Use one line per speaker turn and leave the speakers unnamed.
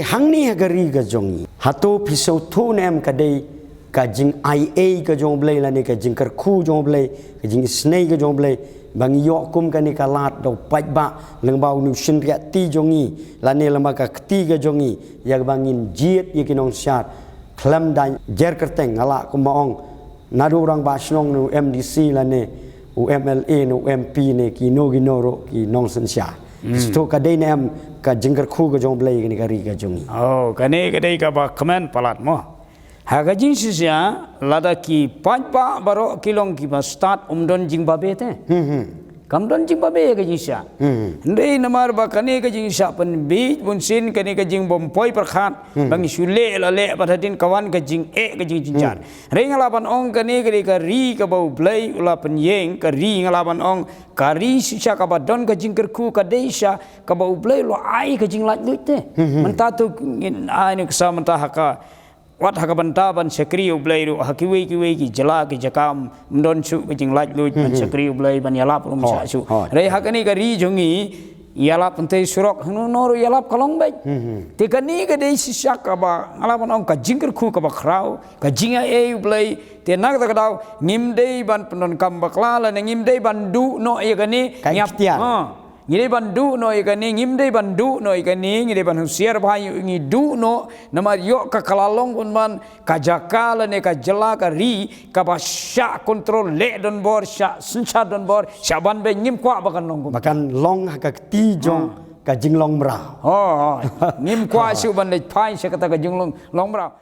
hang ni agari ga jongi hato pisau thu nem kadai kajing IA ka jong blai la ni kajing kerku jong blai kajing snei ka jong blai bang yok kum ka ni kalat do pai ba leng bau nu shin ria ti jongi la ni lama ka ti ga jongi ya bangin jiet ye kinong syat klam dan jer kerteng ala ku maong nadu orang ba snong nu MDC la ni UMLA nu MP ni ki no ginoro ki nong sen sya sto kadai nem ka jingker khu ka jong blai ni ka ri ka jongi
oh kane kadai ka ba comment palat mo haga jing sisya lada ki panpa baro kilong ki ba start umdon jing babe te kamdon jing babe ka jing sya ndei namar ba kane ka jing sya pen bi bun sin kane ka jing bom poi perkhat bang sule la le patadin kawan ka jing ka jing jinjar reng laban ong kane ka ri ka bau blai ula pen yeng ka ri ngalaban ong kari sisya ka ba don ka jing kerku ka deisha ka bau blai lo ai ka jing lat lut te mentatu ai ni sa mentah ka wat haka banta ban sekri ublai ru hakiwi ki jala ki jakam mdon su jing laj lu ban sekri ublai ban yalap rum sa su rei hakani ka ri jongi yalap ante surok no noru yalap kalong bai te kani ka dei sisak ka ba ngalaban ong ka jingker khu ka ba krau ka jinga ublai te nak ta daw ngim dei ban pendon kam bakla la ngim dei ban du no ye kani
nyap
ngide bandu no ikani ngimde bandu no ikani ngide ban husiar bhai ngi du no nama yo ka kalalong kun man ka jakala ne ka jela ka ri ka ba sha control le don bor sha suncha don bor sha ban be ngim kwa bakan long
makan long ka ti jong ka jinglong mra
ngim kwa su ban le phai se ka ta ka jinglong long mra